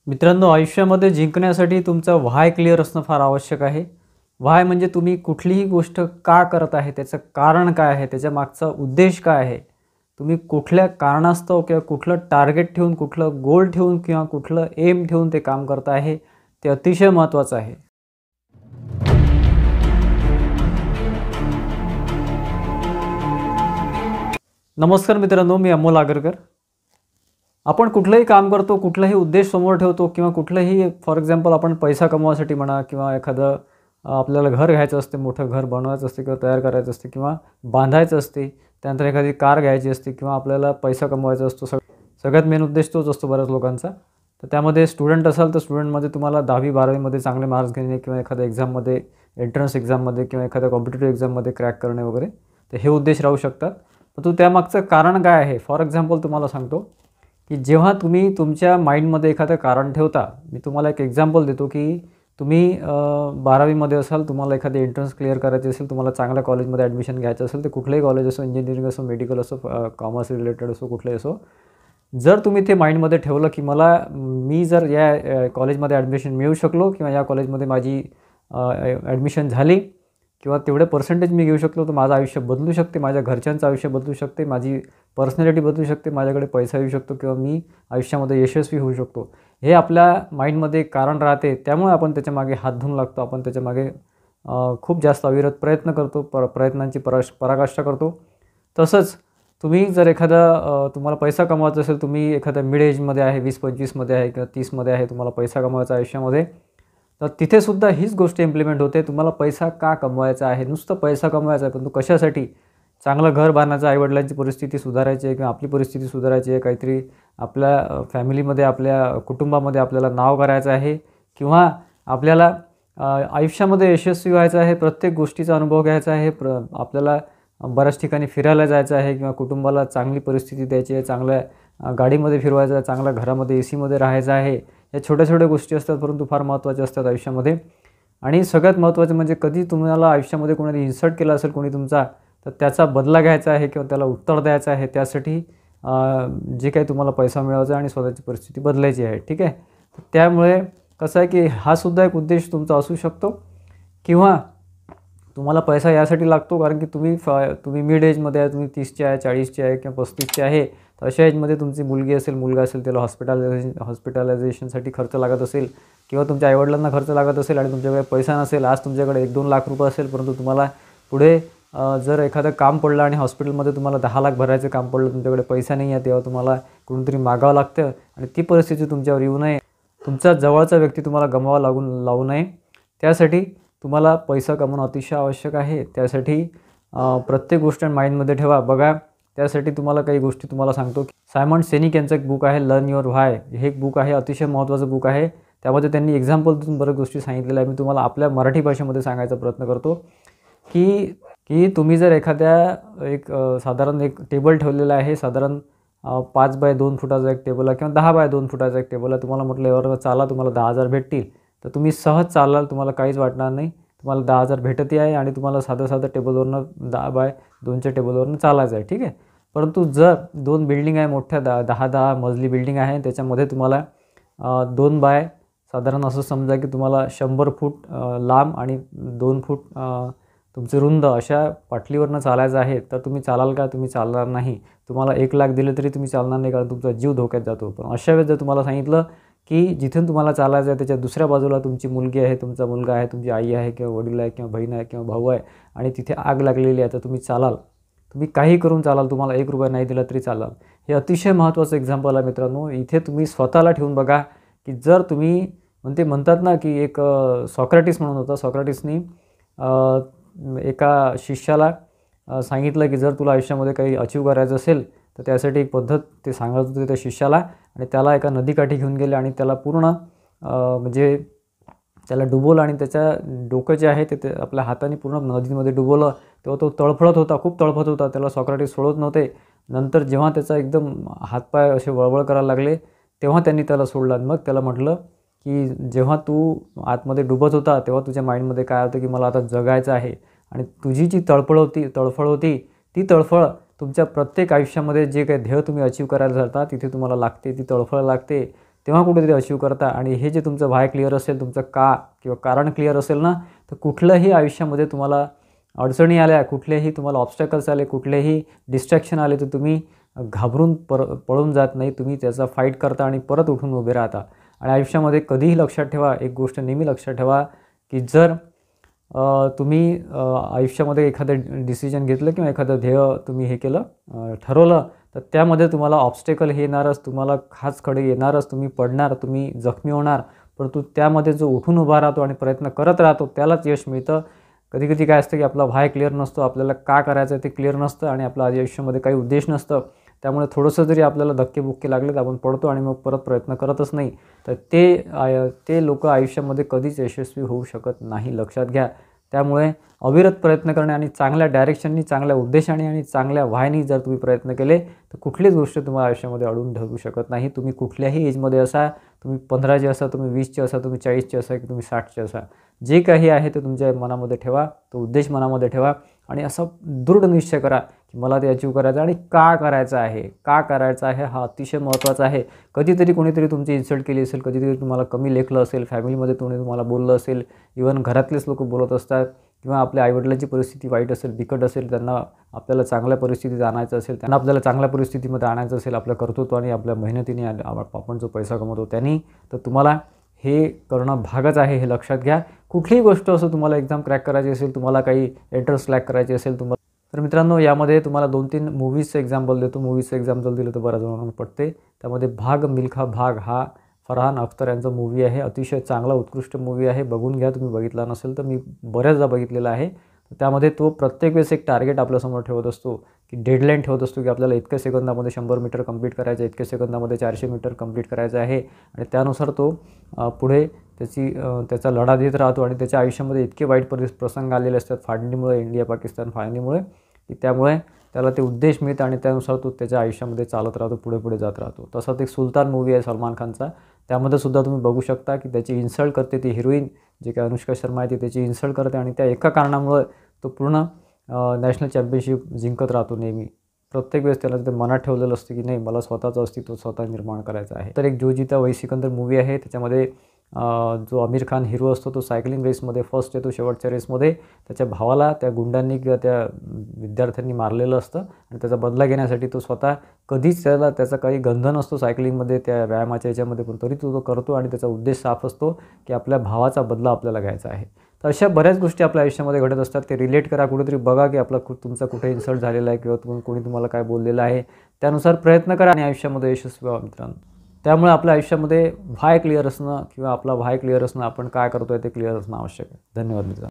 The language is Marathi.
मित्रांनो, आयुष्यामध्ये जिंकण्यासाठी तुमचा व्हाय क्लिअर असणं फार आवश्यक आहे. व्हाय म्हणजे तुम्ही कुठलीही गोष्ट का करत आहे, त्याचं कारण काय आहे, त्याच्या मागचा उद्देश काय आहे. तुम्ही कुठल्या कारणास्तव किंवा कुठलं टार्गेट ठेवून, कुठलं गोल ठेवून किंवा कुठलं एम ठेवून ते काम करत आहे, ते अतिशय महत्त्वाचं आहे. नमस्कार मित्रांनो, मी अमोल आगरकर. आपण कुठलंही काम करतो, कुठलाही उद्देश समोर ठेवतो किंवा कुठलंही फॉर एक्झाम्पल आपण पैसा कमवायसाठी म्हणा किंवा एखादं आपल्याला घर घ्यायचं असते, मोठं घर बनवायचं असते किंवा तयार करायचं असते किंवा बांधायचं असते, त्यानंतर एखादी कार घ्यायची असते किंवा आपल्याला पैसा कमवायचा असतो. सगळ्यात मेन उद्देश तोच असतो बऱ्याच लोकांचा. तर त्यामध्ये स्टुडंट असाल तर स्टुडंटमध्ये तुम्हाला 10वी-12वीमध्ये चांगले मार्क्स घेणे किंवा एखाद्या एक्झाममध्ये, एंट्रन्स एक्झाममध्ये किंवा एखाद्या कॉम्पिटिटिव्ह एक्झाममध्ये क्रॅक करणे वगैरे, तर हे उद्देश राहू शकतात. परंतु त्यामागचं कारण काय आहे, फॉर एक्झाम्पल तुम्हाला सांगतो की जेव्हा तुम्ही तुमच्या माइंडमध्ये एखादं कारण ठेवता, मी तुम्हाला एक एक्झाम्पल देतो की तुम्ही 12वीमध्ये असाल, तुम्हाला एखादी एंट्रन्स क्लिअर करायची असेल, तुम्हाला चांगल्या कॉलेजमध्ये ॲडमिशन घ्यायचं असेल, ते कुठलंही कॉलेज असो, इंजिनिअरिंग असो, मेडिकल असो, कॉमर्स रिलेटेड असो, कुठलंही असो. जर तुम्ही ते माइंडमध्ये ठेवलं की मी जर या कॉलेजमध्ये ॲडमिशन मिळवू शकलो किंवा या कॉलेजमध्ये माझी ॲडमिशन झाली किंवा तेवढे पर्सेंटेज मी घेऊ शकलो, तर माझं आयुष्य बदलू शकते, माझ्या घरच्यांचं आयुष्य बदलू शकते, माझी पर्सनॅलिटी बदलू शकते, माझ्याकडे पैसा येऊ शकतो किंवा मी आयुष्यामध्ये यशस्वी होऊ शकतो. हे आपल्या माइंडमध्ये एक कारण राहते. त्यामुळे आपण त्याच्यामागे हात धुवून लागतो. आपण त्याच्यामागे खूप जास्त अविरत प्रयत्न करतो, प्रयत्नांची पराकाष्ठा करतो. तसंच तुम्ही जर तुम्हाला पैसा कमवायचा असेल, तुम्ही एखाद्या मिड एजमध्ये आहे, 20-25मध्ये आहे किंवा 30मध्ये आहे, तुम्हाला पैसा कमवायचा आयुष्यामध्ये, तर तिथेसुद्धा हीच गोष्ट इम्प्लिमेंट होते. तुम्हाला पैसा का कमवायचा आहे, नुसतं पैसा कमवायचा आहे, परंतु कशासाठी? चांगलं घर बांधायचं, आईवडिलांची परिस्थिती सुधारायची आहे किंवा आपली परिस्थिती सुधारायची आहे, काहीतरी आपल्या फॅमिलीमध्ये, आपल्या कुटुंबामध्ये आपल्याला नाव करायचं आहे किंवा आपल्याला आयुष्यामध्ये यशस्वी व्हायचं आहे, प्रत्येक गोष्टीचा अनुभव घ्यायचा आहे, आपल्याला बऱ्याच ठिकाणी फिरायला जायचं आहे किंवा कुटुंबाला चांगली परिस्थिती द्यायची आहे, चांगल्या गाडीमध्ये फिरवायचं आहे, चांगल्या घरामध्ये एसीमध्ये राहायचं आहे. या छोट्या छोट्या गोष्टी असतात, परंतु फार महत्त्वाच्या असतात आयुष्यामध्ये. आणि सगळ्यात महत्त्वाचं म्हणजे कधी तुम्हाला आयुष्यामध्ये कोणाने इन्सल्ट केला असेल कोणी तुमचा, तर त्याचा बदला घ्यायचा आहे किंवा त्याला उत्तर द्यायचं आहे. त्यासाठी जे काही तुम्हाला पैसा मिळवायचा आणि स्वतःची परिस्थिती बदलायची आहे, ठीक आहे. त्यामुळे कसं आहे की हा सुद्धा एक उद्देश तुमचा असू शकतो किंवा तुम्हाला पैसा यासाठी लागतो कारण की तुम्ही मिड एजमध्ये आहे, तुम्ही 30चे आहे, 40चे आहे किंवा 35चे आहे. तर अशा एजमध्ये तुमची मुलगी असेल, मुलगा असेल, त्याला हॉस्पिटलायझेशनसाठी खर्च लागत असेल किंवा तुमच्या आईवडिलांना खर्च लागत असेल आणि तुमच्याकडे पैसा नसेल. आज तुमच्याकडे 1-2 लाख रुपये असेल, परंतु तुम्हाला पुढे जर एखादं काम पडलं आणि हॉस्पिटलमध्ये तुम्हाला 10 लाख भरायचं काम पडलं, तुमच्याकडे पैसा नाही आहे, तेव्हा तुम्हाला कुठूनतरी मागावं लागतं आणि ती परिस्थिती तुमच्यावर येऊ नये, तुमचा जवळचा व्यक्ती तुम्हाला गमवावा लावू नये, त्यासाठी तुम्हाला पैसा कमवणं अतिशय आवश्यक आहे. त्यासाठी प्रत्येक गोष्ट माइंडमध्ये ठेवा. बघा, त्यासाठी तुम्हाला काही गोष्टी तुम्हाला सांगतो. सायमन सेनिक यांचं एक बुक आहे, लर्न युअर व्हाय. हे एक बुक आहे, अतिशय महत्त्वाचं बुक आहे. त्यामध्ये त्यांनी एक्झाम्पल देऊन बऱ्याच गोष्टी सांगितलेल्या आहे. मी तुम्हाला आपल्या मराठी भाषेमध्ये सांगायचा प्रयत्न करतो की तुम्ही जर साधारण एक टेबल ठेवलेला आहे, साधारण 5x2 फुटाचा एक टेबल आहे किंवा 10x2 फुटाचा एक टेबल आहे. तुम्हाला म्हटलं यावर चाला, तुम्हाला 10,000 भेटतील, तर तुम्ही सहज चालाल, तुम्हाला काहीच वाटणार नाही. तुम्हाला 10,000 भेटते आहे आणि तुम्हाला साधं टेबलवरनं 10x2च्या टेबलवरनं चालायचं आहे, ठीक आहे. परंतु जर 2 बिल्डिंग आहे, मोठ्या 10 मजली बिल्डिंग आहे, त्याच्यामध्ये तुम्हाला साधारण असं समजा की तुम्हाला 100 फूट लांब आणि 2 फूट तुमचे रुंद अशा पाटलीवरनं चालायचं आहे, तर तुम्ही चालाल का? तुम्ही चालणार नाही. तुम्हाला 1 लाख दिले तरी तुम्ही चालणार नाही, कारण तुमचा जीव धोक्यात जातो. पण अशा वेळेस जर तुम्हाला सांगितलं की जिथून तुम्हाला चालायचं आहे त्याच्या दुसऱ्या बाजूला तुमची मुलगी आहे, तुमचा मुलगा आहे, तुमची आई आहे किंवा वडील आहे किंवा बहीण आहे किंवा भाऊ आहे आणि तिथे आग लागलेली आहे, तर तुम्ही चालाल. तुम्ही काही करून चालाल, तुम्हाला 1 रुपया नाही दिला तरी चालाल. हे अतिशय महत्त्वाचं एक्झाम्पल आहे मित्रांनो. इथे तुम्ही स्वतःला ठेवून बघा की जर तुम्ही म्हणतात ना की एक सॉक्रेटिस म्हणून होता. सॉक्रेटिसनी एका शिष्याला सांगितलं की जर तुला आयुष्यामध्ये काही अचीव करायचं असेल तर त्यासाठी एक पद्धत ते सांगत होते त्या शिष्याला, आणि त्याला एका नदीकाठी घेऊन गेले आणि त्याला पूर्ण म्हणजे त्याला डुबवलं आणि त्याच्या डोकं जे आहे ते आपल्या हाताने पूर्ण नदीमध्ये डुबवलं. तेव्हा तो तळफळत होता, खूप तळफळत होता. त्याला सॉक्रेटिस सोडत नव्हते. नंतर जेव्हा त्याचा एकदम हातपाय असे वळवळ करायला लागले, तेव्हा त्यांनी त्याला सोडलं. मग त्याला म्हटलं की जेव्हा तू आतमध्ये डुबत होता तेव्हा तुझ्या माइंडमध्ये काय होतं की मला आता जगायचं आहे, आणि तुझी जी तळफळ होती ती तळफळ तुमच्या प्रत्येक आयुष्यामध्ये जे काही ध्येय तुम्ही अचीव करायला जाता तिथे तुम्हाला लागते, ती तळफळ लागते. तेव्हा कुठेतरी अचीव करता. आणि हे जे तुमचं व्हाय क्लिअर असेल, तुमचं का किंवा कारण क्लिअर असेल ना, तर कुठलंही आयुष्यामध्ये तुम्हाला अडचणी आल्या, कुठलेही तुम्हाला ऑब्स्टॅकल्स आले, कुठलेही डिस्ट्रॅक्शन आले, तर तुम्ही घाबरून पळून जात नाही. तुम्ही त्याचा फाईट करता आणि परत उठून उभे राहता. आणि आयुष्यामध्ये कधीही लक्षात ठेवा, एक गोष्ट नेहमी लक्षात ठेवा, की जर तुम्ही आयुष्यामध्ये एखादं डिसिजन घेतलं किंवा एखादं ध्येय तुम्ही हे केलं, ठरवलं, तर त्यामध्ये तुम्हाला ऑब्स्टेकल हे येणारच, तुम्हाला खाचखडे येणारच, तुम्ही पडणार, तुम्ही जखमी होणार. परंतु त्यामध्ये जो उठून उभा राहतो आणि प्रयत्न करत राहतो त्यालाच यश मिळतं. कधी-कधी काय असतं, की आपला व्हाय क्लिअर नसतो, आपल्याला का करायचं आहे ते क्लिअर नसतं आणि आपल्या आयुष्यामध्ये काही उद्देश नसतं. त्यामुळे थोडंसं जरी आपल्याला धक्के-बुक्के लागले तर आपण पडतो आणि मग परत प्रयत्न करतच नाही. तर ते लोकं आयुष्यामध्ये कधीच यशस्वी होऊ शकत नाही, लक्षात घ्या. त्यामुळे अविरत प्रयत्न करणे आणि चांगल्या डायरेक्शननी, चांगल्या उद्देशाने आणि चांगल्या व्हायनी जर तुम्ही प्रयत्न केले, तर कुठलीच गोष्ट तुम्हाला आयुष्यामध्ये अडवून धरू शकत नाही. तुम्ही कुठल्याही एजमध्ये असा, तुम्ही 15चे असा, तुम्ही 20चे असा, तुम्ही 40चे असा, की तुम्ही 60चे असा. जे काही आहे ते तुमच्या मनामध्ये ठेवा, तो उद्देश मनामध्ये ठेवा आणि असा दृढ निश्चय करा, की मला ते अचीव करायचं आणि का करायचं आहे? का करायचं आहे हा अतिशय महत्त्वाचा आहे. कधीतरी कोणीतरी तुमची इन्सल्ट केली असेल, कधीतरी तुम्हाला कमी लेखलं असेल, फॅमिलीमध्ये कोणी तुम्हाला बोललं असेल, इव्हन घरातलेच लोकं बोलत असतात किंवा आपल्या आईवडिलांची परिस्थिती वाईट असेल, बिकट असेल, त्यांना आपल्याला चांगल्या परिस्थितीत आणायचं असेल, त्यांना आपल्याला चांगल्या परिस्थितीमध्ये आणायचं असेल, आपल्या कर्तृत्वाने, आपल्या मेहनतीने, आपण जो पैसा कमवतो त्यानी, तर तुम्हाला हे करणं भागच आहे, हे लक्षात घ्या. कुठलीही गोष्ट असो, तुम्हाला एक्झाम क्रॅक करायची असेल, तुम्हाला काही एंट्रन्स क्रॅक करायची असेल, तर मित्रांनो, यामध्ये तुम्हाला 2-3 मूव्हीजचं एक्झाम्पल देतो. मूव्हीजचं एक्झाम्पल दिलं तर बऱ्याच जणांना पटते. त्यामध्ये भाग मिल्खा भाग हा फरहान अख्तर यांचा मूव्ही आहे. अतिशय चांगला उत्कृष्ट मूव्ही आहे, बघून घ्या. तुम्ही बघितला नसेल तर मी बऱ्याचदा बघितलेला आहे. त्यामध्ये तो प्रत्येक वेळेस एक टार्गेट आपल्यासमोर ठेवत असतो, की डेडलाईन ठेवत असतो, की आपल्याला इतक्या सेकंदामध्ये 100 मीटर कंप्लीट करायचं आहे, इतक्या सेकंदामध्ये 400 मीटर कंप्लीट करायचं आहे. आणि त्यानुसार तो पुढे त्याचा लढा देत राहतो आणि त्याच्या आयुष्यामध्ये इतके वाईट प्रसंग आलेले असतात फाळणीमुळे, इंडिया-पाकिस्तान फाळणीमुळे, की त्यामुळे त्याला ते उद्देश मिळतं आणि त्यानुसार तो त्याच्या आयुष्यामध्ये चालत राहतो, पुढे-पुढे जात राहतो. तसाच एक सुलतान मूव्ही आहे सलमान खानचा. त्यामध्ये सुद्धा तुम्ही बघू शकता, की त्याची इन्सल्ट करते ती हिरोईन, जे काही अनुष्का शर्मा आहे ती त्याची इन्सल्ट करते आणि त्या एका कारणामुळे तो पूर्ण नॅशनल चॅम्पियनशिप जिंकत राहतो नेहमी. प्रत्येक वेळेस त्याला ते मनात ठेवलेलं असतं, की नाही, मला स्वतःचं अस्तित्व स्वतः निर्माण करायचं आहे. तर एक जो जीता वही सिकंदर मूव्ही आहे, त्याच्यामध्ये जो आमिर खान हिरो असतो तो सायकलिंग रेसमध्ये फर्स्ट येतो. शेवटच्या रेसमध्ये त्याच्या भावाला त्या गुंडांनी किंवा त्या विद्यार्थ्यांनी मारलेलं असतं आणि त्याचा बदला घेण्यासाठी तो स्वतः कधीच त्याचा काही गंध नसतो सायकलिंगमध्ये, त्या व्यायामाच्या याच्यामध्ये, पण तरी तो करतो आणि त्याचा उद्देश साफ असतो, की आपल्या भावाचा बदला आपल्याला घ्यायचा आहे. तर अशा बऱ्याच गोष्टी आपल्या आयुष्यामध्ये घडत असतात. ते रिलेट करा, कुठेतरी बघा, की तुमचा कुठे इन्सल्ट झालेला आहे किंवा कोणी तुम्हाला काय बोललेलं आहे. त्यानुसार प्रयत्न करा आणि आयुष्यामध्ये यशस्वी व्हा मित्रांनो. त्यामुळे आपल्या आयुष्यामध्ये व्हाय क्लिअर असणं किंवा आपला व्हाय क्लिअर असणं, आपण काय करतोय ते क्लिअर असणं आवश्यक आहे. धन्यवाद मित्रांनो.